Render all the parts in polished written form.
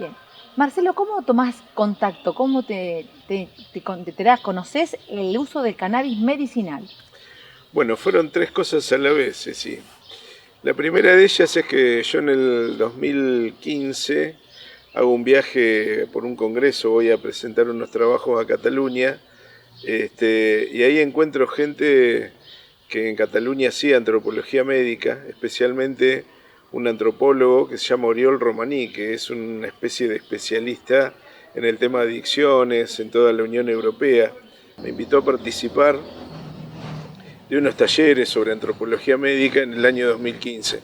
Bien. Marcelo, ¿cómo tomás contacto? ¿Cómo conocés el uso del cannabis medicinal? Bueno, fueron tres cosas a la vez, sí. La primera de ellas es que yo en el 2015 hago un viaje por un congreso, voy a presentar unos trabajos a Cataluña, y ahí encuentro gente que en Cataluña hacía antropología médica, especialmente un antropólogo que se llama Oriol Romaní, que es una especie de especialista en el tema de adicciones en toda la Unión Europea. Me invitó a participar de unos talleres sobre antropología médica en el año 2015.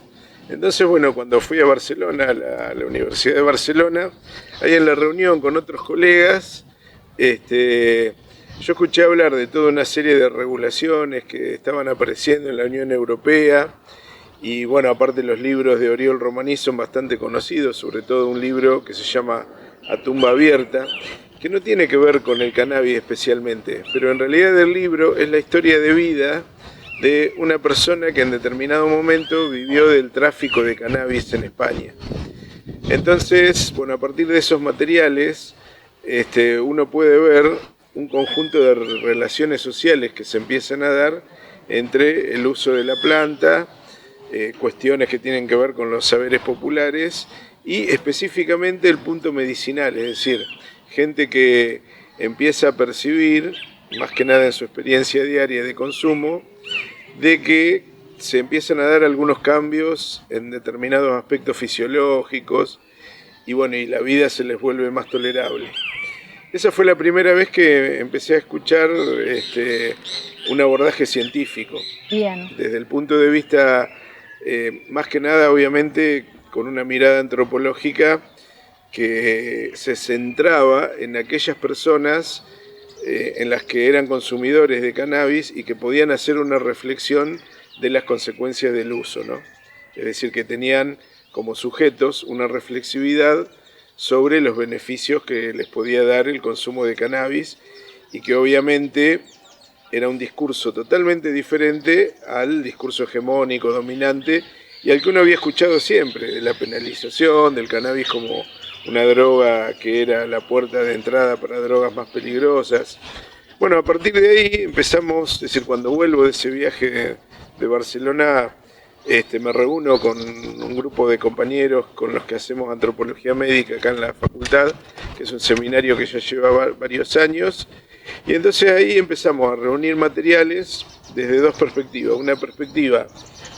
Entonces, bueno, cuando fui a Barcelona, a la Universidad de Barcelona, ahí en la reunión con otros colegas, yo escuché hablar de toda una serie de regulaciones que estaban apareciendo en la Unión Europea, y bueno, aparte los libros de Oriol Romaní son bastante conocidos, sobre todo un libro que se llama A tumba abierta, que no tiene que ver con el cannabis especialmente, pero en realidad el libro es la historia de vida de una persona que en determinado momento vivió del tráfico de cannabis en España. Entonces, bueno, a partir de esos materiales, uno puede ver un conjunto de relaciones sociales que se empiezan a dar entre el uso de la planta, cuestiones que tienen que ver con los saberes populares y específicamente el punto medicinal, es decir, gente que empieza a percibir, más que nada en su experiencia diaria de consumo, de que se empiezan a dar algunos cambios en determinados aspectos fisiológicos y bueno, y la vida se les vuelve más tolerable. Esa fue la primera vez que empecé a escuchar un abordaje científico, Bien, desde el punto de vista, más que nada, obviamente, con una mirada antropológica que se centraba en aquellas personas en las que eran consumidores de cannabis y que podían hacer una reflexión de las consecuencias del uso, ¿no? Es decir, que tenían como sujetos una reflexividad sobre los beneficios que les podía dar el consumo de cannabis y que obviamente era un discurso totalmente diferente al discurso hegemónico, dominante y al que uno había escuchado siempre, de la penalización del cannabis como una droga que era la puerta de entrada para drogas más peligrosas. Bueno, a partir de ahí empezamos, es decir, cuando vuelvo de ese viaje de Barcelona, me reúno con un grupo de compañeros con los que hacemos antropología médica acá en la facultad, que es un seminario que ya lleva varios años, y entonces ahí empezamos a reunir materiales desde dos perspectivas. Una perspectiva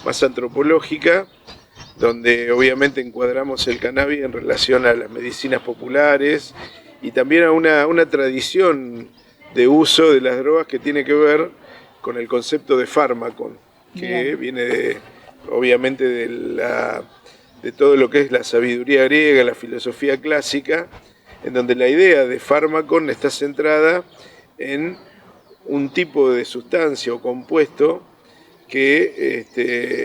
más antropológica, donde obviamente encuadramos el cannabis en relación a las medicinas populares y también a una tradición de uso de las drogas que tiene que ver con el concepto de fármaco, que bien. viene obviamente de todo lo que es la sabiduría griega, la filosofía clásica, en donde la idea de fármaco está centrada en un tipo de sustancia o compuesto que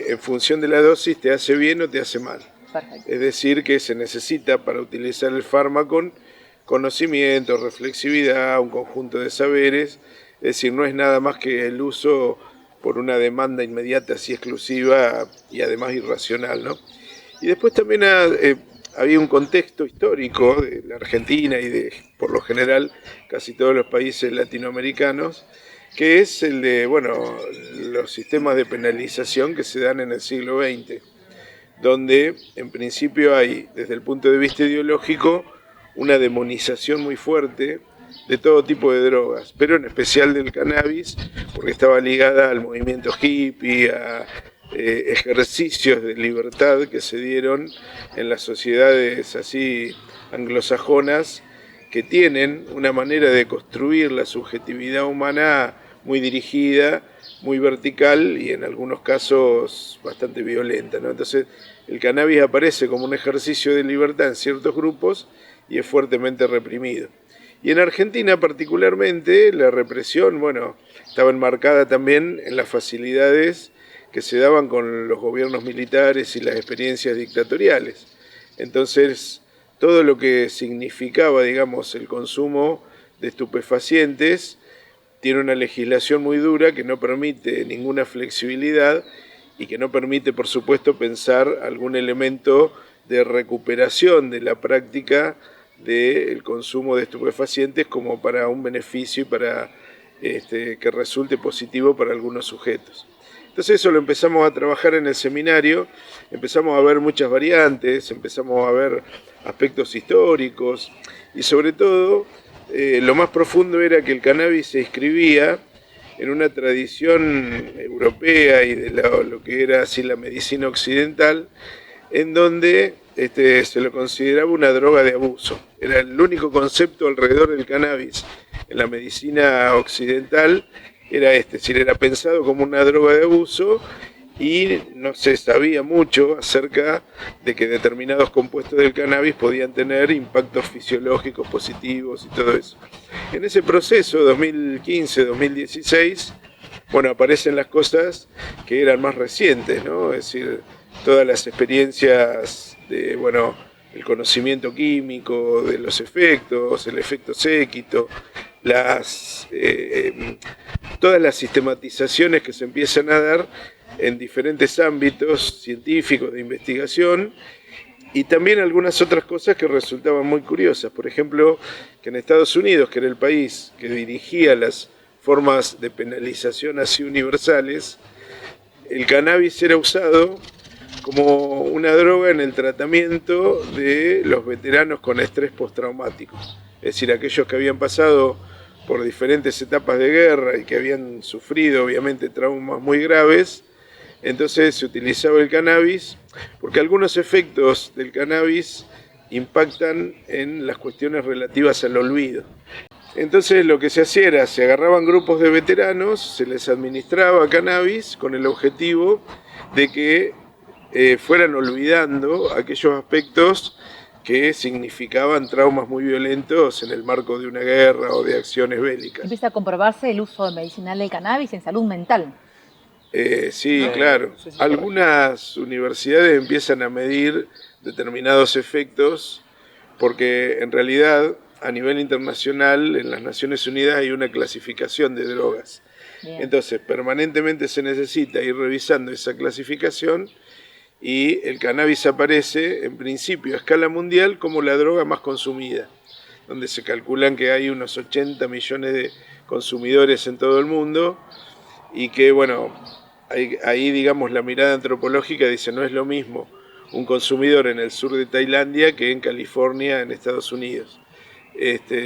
en función de la dosis te hace bien o te hace mal. Perfecto. Es decir, que se necesita para utilizar el fármaco conocimiento, reflexividad, un conjunto de saberes. Es decir, no es nada más que el uso por una demanda inmediata, así exclusiva y además irracional, ¿no? Y después también había un contexto histórico de la Argentina y de, por lo general, casi todos los países latinoamericanos, que es el de, bueno, los sistemas de penalización que se dan en el siglo XX, donde en principio hay, desde el punto de vista ideológico, una demonización muy fuerte de todo tipo de drogas, pero en especial del cannabis, porque estaba ligada al movimiento hippie, a ejercicios de libertad que se dieron en las sociedades así anglosajonas, que tienen una manera de construir la subjetividad humana muy dirigida, muy vertical y en algunos casos bastante violenta, ¿no? Entonces el cannabis aparece como un ejercicio de libertad en ciertos grupos y es fuertemente reprimido. Y en Argentina particularmente la represión, bueno, estaba enmarcada también en las facilidades que se daban con los gobiernos militares y las experiencias dictatoriales. Entonces, todo lo que significaba, digamos, el consumo de estupefacientes tiene una legislación muy dura que no permite ninguna flexibilidad y que no permite, por supuesto, pensar algún elemento de recuperación de la práctica del consumo de estupefacientes como para un beneficio y para que resulte positivo para algunos sujetos. Entonces eso lo empezamos a trabajar en el seminario, empezamos a ver muchas variantes, empezamos a ver aspectos históricos y sobre todo lo más profundo era que el cannabis se inscribía en una tradición europea y de lo que era así la medicina occidental, en donde se lo consideraba una droga de abuso. Era el único concepto alrededor del cannabis en la medicina occidental, era es decir, era pensado como una droga de abuso y no se sabía mucho acerca de que determinados compuestos del cannabis podían tener impactos fisiológicos positivos y todo eso. En ese proceso, 2015-2016, bueno, aparecen las cosas que eran más recientes, ¿no? Es decir, todas las experiencias de, bueno, el conocimiento químico, de los efectos, el efecto séquito, todas las sistematizaciones que se empiezan a dar en diferentes ámbitos científicos de investigación y también algunas otras cosas que resultaban muy curiosas. Por ejemplo, que en Estados Unidos, que era el país que dirigía las formas de penalización así universales, el cannabis era usado como una droga en el tratamiento de los veteranos con estrés postraumático. Es decir, aquellos que habían pasado por diferentes etapas de guerra y que habían sufrido obviamente traumas muy graves, entonces se utilizaba el cannabis porque algunos efectos del cannabis impactan en las cuestiones relativas al olvido. Entonces lo que se hacía era, se agarraban grupos de veteranos, se les administraba cannabis con el objetivo de que fueran olvidando aquellos aspectos que significaban traumas muy violentos en el marco de una guerra o de acciones bélicas. Empieza a comprobarse el uso medicinal del cannabis en salud mental. Sí, ¿no? claro. Sí, sí, Algunas universidades empiezan a medir determinados efectos porque en realidad a nivel internacional en las Naciones Unidas hay una clasificación de drogas. Bien. Entonces permanentemente se necesita ir revisando esa clasificación y el cannabis aparece en principio a escala mundial como la droga más consumida, donde se calculan que hay unos 80 millones de consumidores en todo el mundo y que, bueno, ahí digamos la mirada antropológica dice no es lo mismo un consumidor en el sur de Tailandia que en California, en Estados Unidos.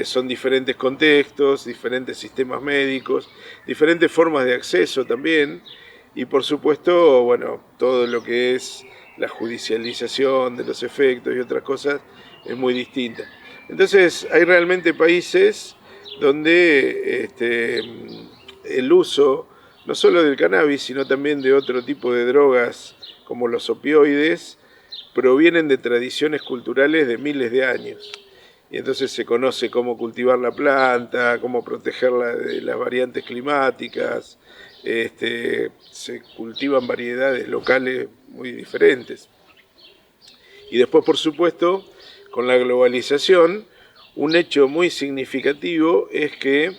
Son diferentes contextos, diferentes sistemas médicos, diferentes formas de acceso también y por supuesto, bueno, todo lo que es la judicialización de los efectos y otras cosas es muy distinta. Entonces hay realmente países donde el uso no solo del cannabis, sino también de otro tipo de drogas como los opioides, provienen de tradiciones culturales de miles de años. Y entonces se conoce cómo cultivar la planta, cómo protegerla de las variantes climáticas, se cultivan variedades locales muy diferentes. Y después, por supuesto, con la globalización, un hecho muy significativo es que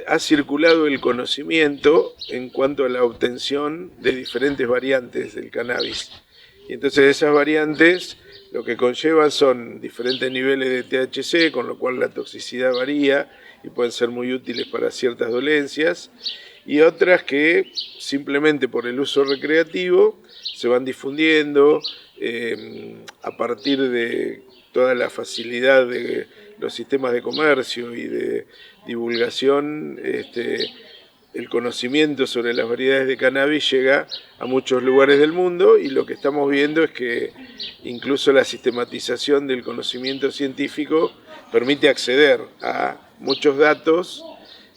ha circulado el conocimiento en cuanto a la obtención de diferentes variantes del cannabis. Y entonces esas variantes lo que conllevan son diferentes niveles de THC, con lo cual la toxicidad varía y pueden ser muy útiles para ciertas dolencias, y otras que simplemente por el uso recreativo se van difundiendo a partir de toda la facilidad de los sistemas de comercio y de divulgación. El conocimiento sobre las variedades de cannabis llega a muchos lugares del mundo y lo que estamos viendo es que incluso la sistematización del conocimiento científico permite acceder a muchos datos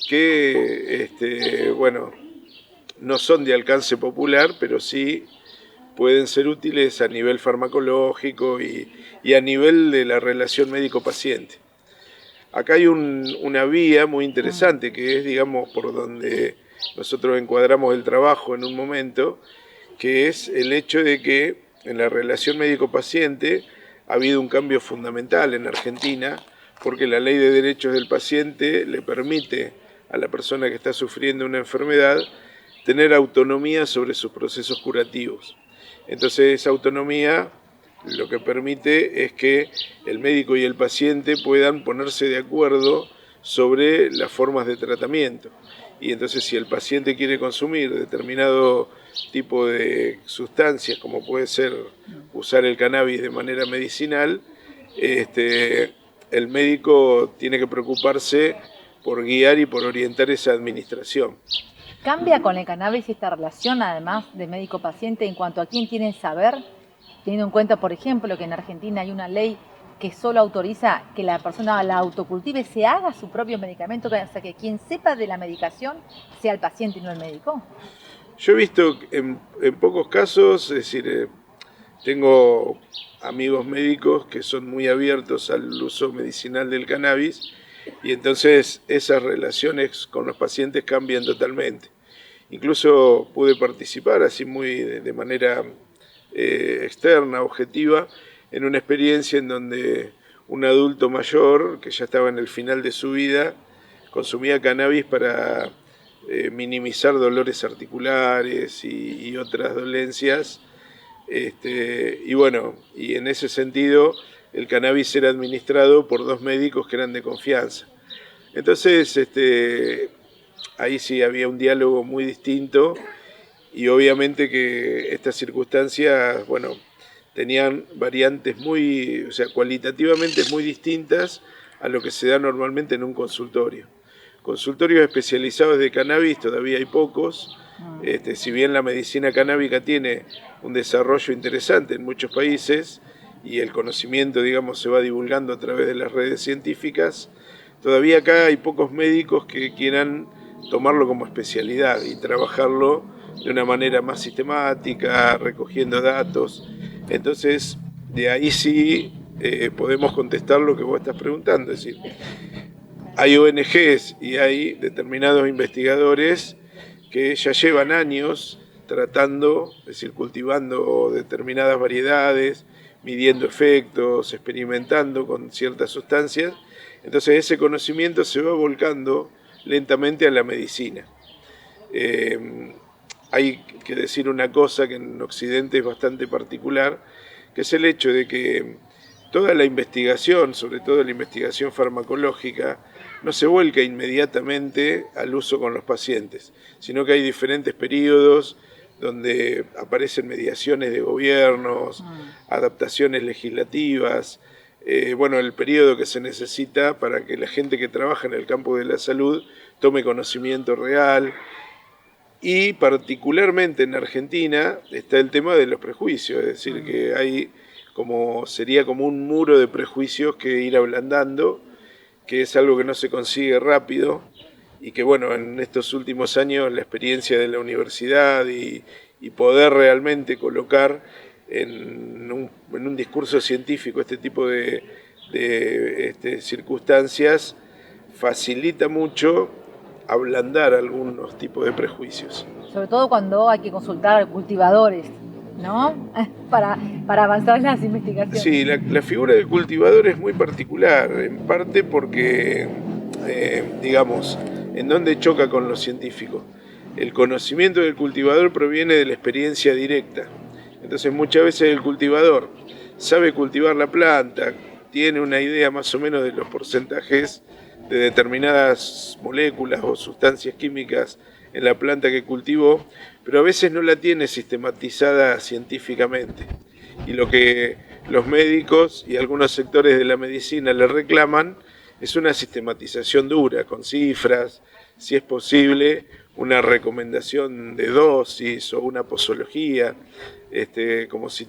que, bueno, no son de alcance popular, pero sí pueden ser útiles a nivel farmacológico y a nivel de la relación médico-paciente. Acá hay una vía muy interesante que es, digamos, por donde nosotros encuadramos el trabajo en un momento, que es el hecho de que en la relación médico-paciente ha habido un cambio fundamental en Argentina, porque la ley de derechos del paciente le permite a la persona que está sufriendo una enfermedad tener autonomía sobre sus procesos curativos. Entonces esa autonomía lo que permite es que el médico y el paciente puedan ponerse de acuerdo sobre las formas de tratamiento. Y entonces si el paciente quiere consumir determinado tipo de sustancias, como puede ser usar el cannabis de manera medicinal, el médico tiene que preocuparse por guiar y por orientar esa administración. ¿Cambia con el cannabis esta relación, además de médico-paciente, en cuanto a quién tiene el saber? Teniendo en cuenta, por ejemplo, que en Argentina hay una ley que solo autoriza que la persona la autocultive, se haga su propio medicamento, o sea, que quien sepa de la medicación sea el paciente y no el médico. Yo he visto en pocos casos, es decir, tengo amigos médicos que son muy abiertos al uso medicinal del cannabis y entonces esas relaciones con los pacientes cambian totalmente. Incluso pude participar así muy de manera externa, objetiva, en una experiencia en donde un adulto mayor, que ya estaba en el final de su vida, consumía cannabis para minimizar dolores articulares y otras dolencias. Y bueno, y en ese sentido el cannabis era administrado por 2 médicos que eran de confianza. Entonces, ahí sí había un diálogo muy distinto y obviamente que estas circunstancias, bueno, tenían variantes muy, o sea, cualitativamente muy distintas a lo que se da normalmente en un consultorio. Consultorios especializados de cannabis todavía hay pocos, si bien la medicina canábica tiene un desarrollo interesante en muchos países y el conocimiento, digamos, se va divulgando a través de las redes científicas, todavía acá hay pocos médicos que quieran tomarlo como especialidad y trabajarlo de una manera más sistemática, recogiendo datos. Entonces, de ahí sí podemos contestar lo que vos estás preguntando, es decir, hay ONGs y hay determinados investigadores que ya llevan años tratando, es decir, cultivando determinadas variedades, midiendo efectos, experimentando con ciertas sustancias. Entonces ese conocimiento se va volcando lentamente a la medicina. Hay que decir una cosa que en Occidente es bastante particular, que es el hecho de que toda la investigación, sobre todo la investigación farmacológica, no se vuelca inmediatamente al uso con los pacientes, sino que hay diferentes periodos donde aparecen mediaciones de gobiernos, adaptaciones legislativas, bueno, el periodo que se necesita para que la gente que trabaja en el campo de la salud tome conocimiento real. Y particularmente en Argentina está el tema de los prejuicios, es decir, que hay sería como un muro de prejuicios que ir ablandando, que es algo que no se consigue rápido y que bueno, en estos últimos años la experiencia de la universidad y poder realmente colocar en un discurso científico este tipo de circunstancias facilita mucho ablandar algunos tipos de prejuicios. Sobre todo cuando hay que consultar cultivadores, ¿no? Para avanzar en las investigaciones. Sí, la figura del cultivador es muy particular, en parte porque, digamos, en donde choca con lo científico. El conocimiento del cultivador proviene de la experiencia directa. Entonces muchas veces el cultivador sabe cultivar la planta, tiene una idea más o menos de los porcentajes de determinadas moléculas o sustancias químicas en la planta que cultivó, pero a veces no la tiene sistematizada científicamente. Y lo que los médicos y algunos sectores de la medicina le reclaman es una sistematización dura, con cifras, si es posible, una recomendación de dosis o una posología, como si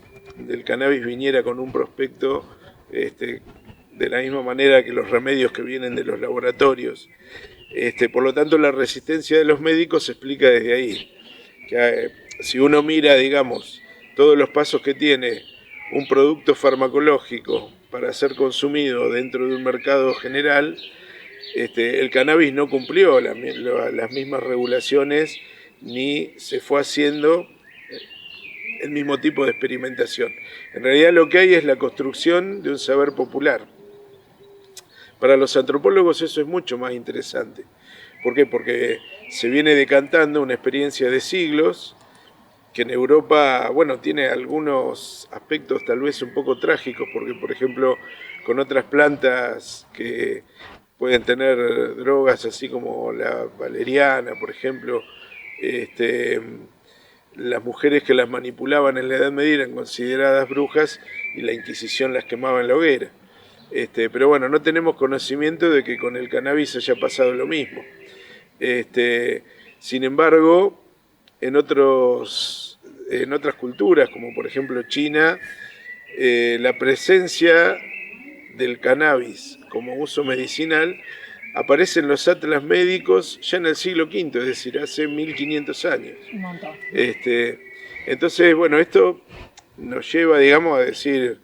el cannabis viniera con un prospecto de la misma manera que los remedios que vienen de los laboratorios. Por lo tanto, la resistencia de los médicos se explica desde ahí. Que, si uno mira, digamos, todos los pasos que tiene un producto farmacológico para ser consumido dentro de un mercado general, el cannabis no cumplió las mismas regulaciones ni se fue haciendo el mismo tipo de experimentación. En realidad lo que hay es la construcción de un saber popular. Para los antropólogos eso es mucho más interesante. ¿Por qué? Porque se viene decantando una experiencia de siglos que en Europa, bueno, tiene algunos aspectos tal vez un poco trágicos, porque por ejemplo con otras plantas que pueden tener drogas así como la valeriana, por ejemplo, este, las mujeres que las manipulaban en la Edad Media eran consideradas brujas y la Inquisición las quemaba en la hoguera. Pero bueno, no tenemos conocimiento de que con el cannabis haya pasado lo mismo. Sin embargo, en otras culturas, como por ejemplo China, la presencia del cannabis como uso medicinal aparece en los atlas médicos ya en el siglo V, es decir, hace 1500 años. Un montón. Entonces, bueno, esto nos lleva, digamos, a decir,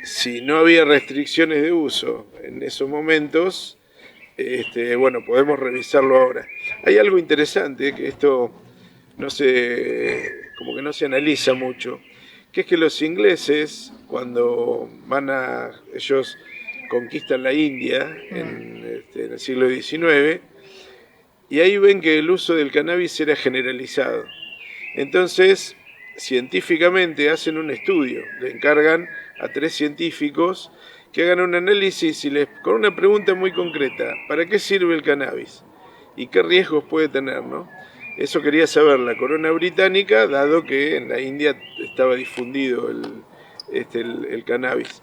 si no había restricciones de uso en esos momentos, bueno, podemos revisarlo ahora. Hay algo interesante, que esto como que no se analiza mucho, que es que los ingleses, cuando ellos conquistan la India en el siglo XIX, y ahí ven que el uso del cannabis era generalizado. Entonces, científicamente hacen un estudio, le encargan a 3 científicos que hagan un análisis con una pregunta muy concreta: ¿para qué sirve el cannabis? ¿Y qué riesgos puede tener, no? Eso quería saber la corona británica, dado que en la India estaba difundido el cannabis.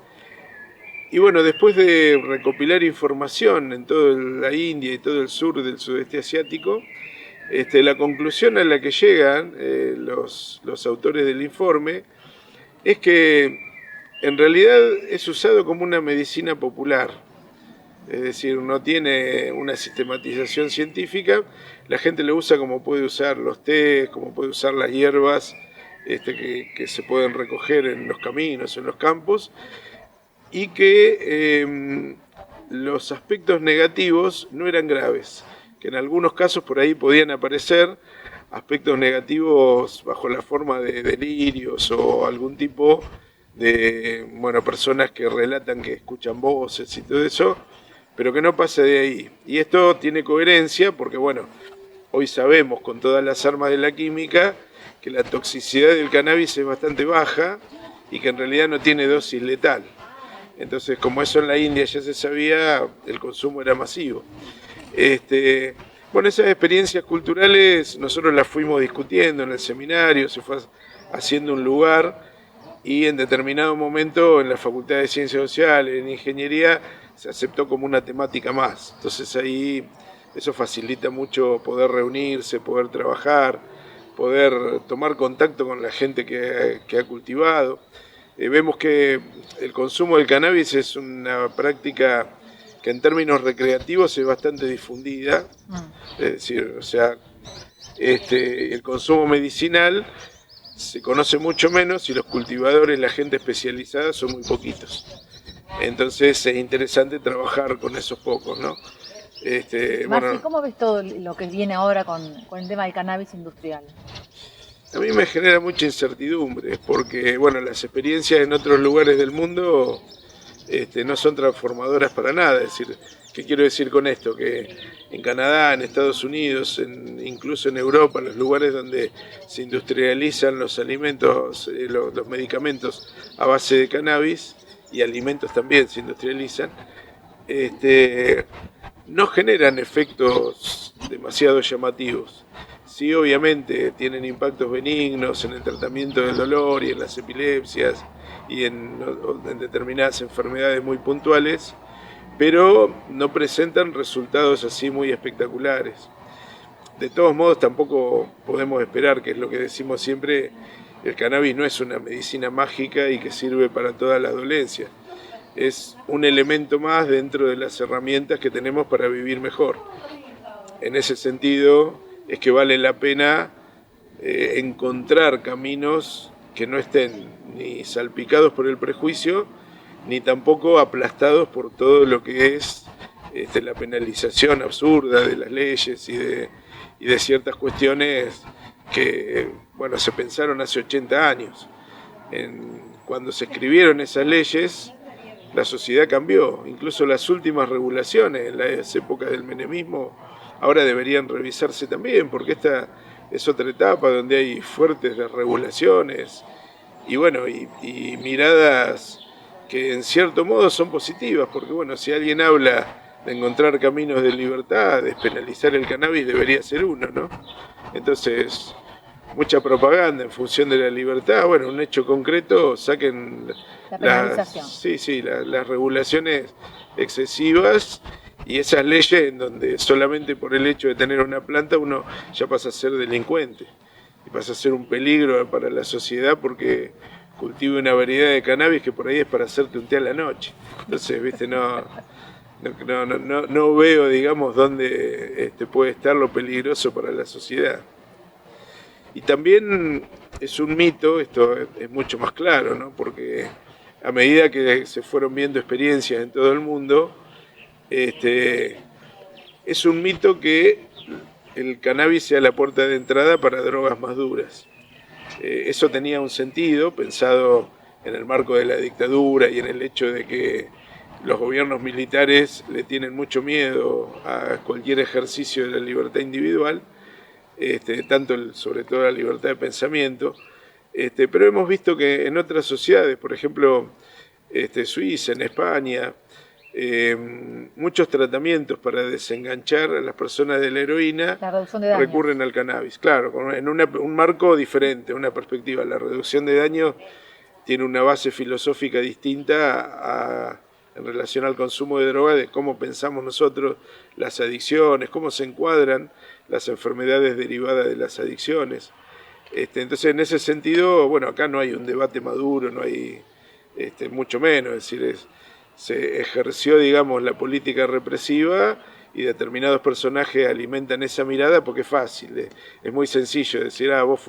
Y bueno, después de recopilar información en toda la India y todo el sur del sudeste asiático, la conclusión a la que llegan los autores del informe es que en realidad es usado como una medicina popular. Es decir, no tiene una sistematización científica, la gente lo usa como puede usar los tés, como puede usar las hierbas que se pueden recoger en los caminos, en los campos, y que los aspectos negativos no eran graves, que en algunos casos por ahí podían aparecer aspectos negativos bajo la forma de delirios o algún tipo de, bueno, personas que relatan que escuchan voces y todo eso, pero que no pasa de ahí. Y esto tiene coherencia porque, bueno, hoy sabemos con todas las armas de la química que la toxicidad del cannabis es bastante baja y que en realidad no tiene dosis letal. Entonces, como eso en la India ya se sabía, el consumo era masivo. Bueno, esas experiencias culturales nosotros las fuimos discutiendo en el seminario, se fue haciendo un lugar, y en determinado momento en la Facultad de Ciencias Sociales, en Ingeniería, se aceptó como una temática más. Entonces ahí eso facilita mucho poder reunirse, poder trabajar, poder tomar contacto con la gente que ha cultivado. Vemos que el consumo del cannabis es una práctica que en términos recreativos es bastante difundida. Es decir, o sea, el consumo medicinal se conoce mucho menos y los cultivadores, la gente especializada, son muy poquitos. Entonces es interesante trabajar con esos pocos, ¿no? Marci, bueno, ¿cómo ves todo lo que viene ahora con el tema del cannabis industrial? a mí me genera mucha incertidumbre porque, bueno, las experiencias en otros lugares del mundo no son transformadoras para nada. Es decir, ¿qué quiero decir con esto? Que en Canadá, en Estados Unidos, incluso en Europa, en los lugares donde se industrializan los alimentos, los medicamentos a base de cannabis, y alimentos también se industrializan, no generan efectos demasiado llamativos. Sí, obviamente tienen impactos benignos en el tratamiento del dolor y en las epilepsias y en determinadas enfermedades muy puntuales, pero no presentan resultados así muy espectaculares. De todos modos, tampoco podemos esperar, que es lo que decimos siempre, el cannabis no es una medicina mágica y que sirve para todas las dolencias. Es un elemento más dentro de las herramientas que tenemos para vivir mejor. En ese sentido es que vale la pena encontrar caminos que no estén ni salpicados por el prejuicio, ni tampoco aplastados por todo lo que es la penalización absurda de las leyes y de ciertas cuestiones que, bueno, se pensaron hace 80 años. Cuando se escribieron esas leyes, la sociedad cambió. Incluso las últimas regulaciones en las épocas del menemismo ahora deberían revisarse también, porque es otra etapa donde hay fuertes regulaciones y bueno, y miradas que en cierto modo son positivas, porque bueno, si alguien habla de encontrar caminos de libertad, despenalizar el cannabis debería ser uno, ¿no? Entonces, mucha propaganda en función de la libertad, bueno, un hecho concreto, saquen La penalización. las regulaciones excesivas y esas leyes en donde solamente por el hecho de tener una planta uno ya pasa a ser delincuente y pasa a ser un peligro para la sociedad porque cultive una variedad de cannabis que por ahí es para hacerte un té a la noche. Entonces, viste, no veo, digamos, dónde puede estar lo peligroso para la sociedad. Y también es un mito, esto es mucho más claro, ¿no? Porque a medida que se fueron viendo experiencias en todo el mundo, es un mito que el cannabis sea la puerta de entrada para drogas más duras. Eso tenía un sentido, pensado en el marco de la dictadura y en el hecho de que los gobiernos militares le tienen mucho miedo a cualquier ejercicio de la libertad individual, sobre todo la libertad de pensamiento, pero hemos visto que en otras sociedades, por ejemplo, Suiza, en España, muchos tratamientos para desenganchar a las personas de la heroína recurren al cannabis. Claro, en un marco diferente, una perspectiva. La reducción de daños tiene una base filosófica distinta en relación al consumo de droga, de cómo pensamos nosotros las adicciones, cómo se encuadran las enfermedades derivadas de las adicciones. Entonces, en ese sentido, bueno, acá no hay un debate maduro, no hay mucho menos, es decir, se ejerció, digamos, la política represiva y determinados personajes alimentan esa mirada porque es fácil, es muy sencillo decir, vos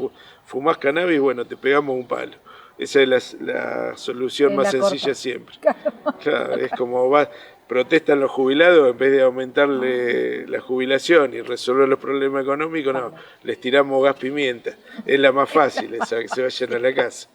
fumás cannabis, bueno, te pegamos un palo. Esa es la solución más sencilla siempre. Claro, es como protestan los jubilados, en vez de aumentarle la jubilación y resolver los problemas económicos, no, les tiramos gas pimienta. Es la más fácil esa, que se vayan a la casa.